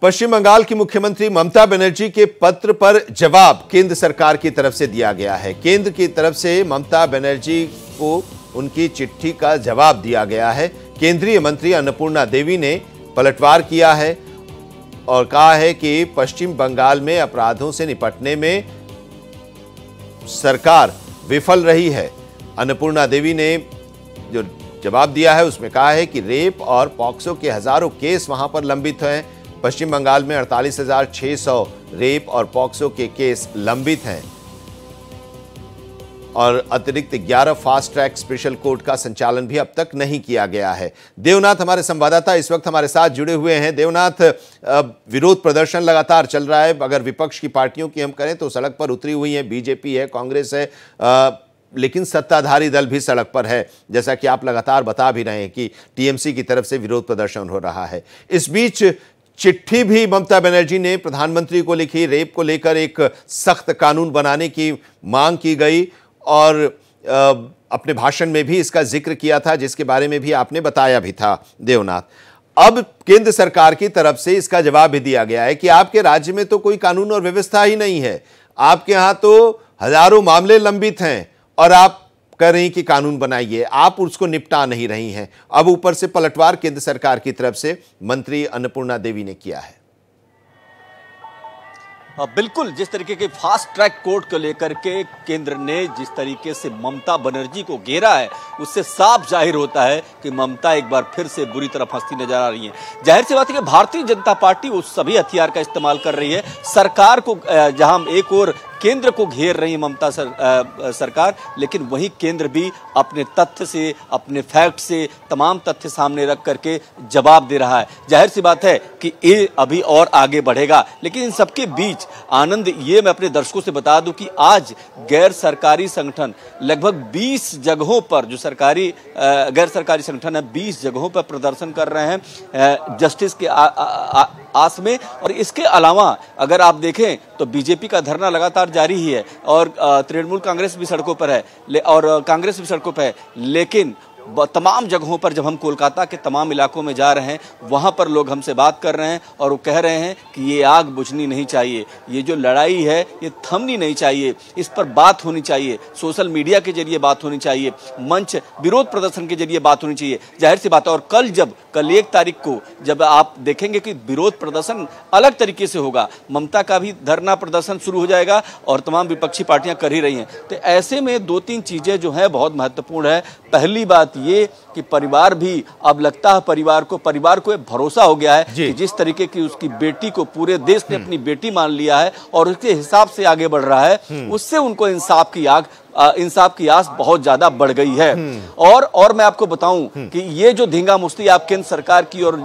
पश्चिम बंगाल की मुख्यमंत्री ममता बनर्जी के पत्र पर जवाब केंद्र सरकार की तरफ से दिया गया है। केंद्र की तरफ से ममता बनर्जी को उनकी चिट्ठी का जवाब दिया गया है। केंद्रीय मंत्री अन्नपूर्णा देवी ने पलटवार किया है और कहा है कि पश्चिम बंगाल में अपराधों से निपटने में सरकार विफल रही है। अन्नपूर्णा देवी ने जो जवाब दिया है उसमें कहा है कि रेप और पॉक्सो के हजारों केस वहां पर लंबित हैं। पश्चिम बंगाल में 48,600 रेप और पॉक्सो के केस लंबित हैं और अतिरिक्त 11 फास्ट ट्रैक स्पेशल कोर्ट का संचालन भी अब तक नहीं किया गया है। देवनाथ हमारे संवाददाता इस वक्त हमारे साथ जुड़े हुए हैं। देवनाथ, विरोध प्रदर्शन लगातार चल रहा है। अगर विपक्ष की पार्टियों की हम करें तो सड़क पर उतरी हुई है, बीजेपी है, कांग्रेस है, लेकिन सत्ताधारी दल भी सड़क पर है। जैसा कि आप लगातार बता भी रहे हैं कि टीएमसी की तरफ से विरोध प्रदर्शन हो रहा है। इस बीच चिट्ठी भी ममता बनर्जी ने प्रधानमंत्री को लिखी। रेप को लेकर एक सख्त कानून बनाने की मांग की गई और अपने भाषण में भी इसका जिक्र किया था, जिसके बारे में भी आपने बताया भी था देवनाथ। अब केंद्र सरकार की तरफ से इसका जवाब भी दिया गया है कि आपके राज्य में तो कोई कानून और व्यवस्था ही नहीं है, आपके यहां तो हजारों मामले लंबित हैं और आप कह रही कि कानून बनाइए, आप उसको निपटा नहीं रही हैं। अब ऊपर से पलटवार केंद्र सरकार की तरफ से मंत्री अन्नपूर्णा देवी ने किया है। बिल्कुल, जिस तरीके के फास्ट ट्रैक कोर्ट को लेकर के केंद्र ने जिस तरीके से ममता बनर्जी को घेरा है, उससे साफ जाहिर होता है कि ममता एक बार फिर से बुरी तरह फंसती नजर आ रही है। जाहिर सी बात है कि भारतीय जनता पार्टी उस सभी हथियार का इस्तेमाल कर रही है। सरकार को जहां एक और केंद्र को घेर रही है ममता सरकार, लेकिन वही केंद्र भी अपने तथ्य से, अपने फैक्ट से, तमाम तथ्य सामने रख करके जवाब दे रहा है। जाहिर सी बात है कि ये अभी और आगे बढ़ेगा, लेकिन इन सबके बीच आनंद ये मैं अपने दर्शकों से बता दूं कि आज गैर सरकारी संगठन लगभग 20 जगहों पर, जो सरकारी गैर सरकारी संगठन है, 20 जगहों पर प्रदर्शन कर रहे हैं जस्टिस के आस में। और इसके अलावा अगर आप देखें तो बीजेपी का धरना लगातार जारी ही है और तृणमूल कांग्रेस भी सड़कों पर है और कांग्रेस भी सड़कों पर है। लेकिन तमाम जगहों पर जब हम कोलकाता के तमाम इलाकों में जा रहे हैं, वहां पर लोग हमसे बात कर रहे हैं और वो कह रहे हैं कि ये आग बुझनी नहीं चाहिए, ये जो लड़ाई है ये थमनी नहीं चाहिए, इस पर बात होनी चाहिए, सोशल मीडिया के जरिए बात होनी चाहिए, मंच विरोध प्रदर्शन के जरिए बात होनी चाहिए। जाहिर सी बात है। और कल 1 तारीख को जब आप देखेंगे कि विरोध प्रदर्शन अलग तरीके से होगा, ममता का भी धरना प्रदर्शन शुरू हो जाएगा और तमाम विपक्षी पार्टियां कर ही रही हैं। तो ऐसे में 2-3 चीजें जो है बहुत महत्वपूर्ण है। पहली बात ये कि परिवार भी, अब लगता है परिवार को भरोसा हो गया है कि जिस तरीके की उसकी बेटी को पूरे देश ने अपनी बेटी मान लिया है और उसके हिसाब से आगे बढ़ रहा है, उससे उनको इंसाफ की आस बहुत ज्यादा बढ़ गई है। और मैं आपको बताऊं कि ये जो धींगा मुश्ती आप केंद्र सरकार की और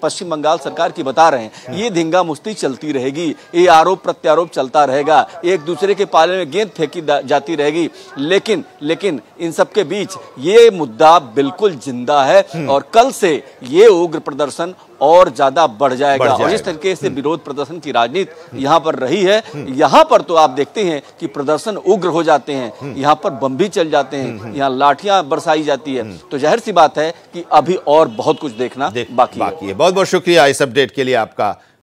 पश्चिम बंगाल सरकार की बता रहे हैं, ये धींगा मुश्ती चलती रहेगी, ये आरोप प्रत्यारोप चलता रहेगा, एक दूसरे के पाले में गेंद फेंकी जाती रहेगी। लेकिन इन सबके बीच ये मुद्दा बिल्कुल जिंदा है और कल से ये उग्र प्रदर्शन और ज्यादा बढ़ जाएगा। और जिस तरीके से विरोध प्रदर्शन की राजनीति यहाँ पर रही है, यहाँ पर तो आप देखते हैं कि प्रदर्शन उग्र हो जाते हैं, यहाँ पर बम भी चल जाते हैं, यहाँ लाठियां बरसाई जाती है। तो जाहिर सी बात है कि अभी और बहुत कुछ देखना बाकी है। बहुत बहुत शुक्रिया इस अपडेट के लिए आपका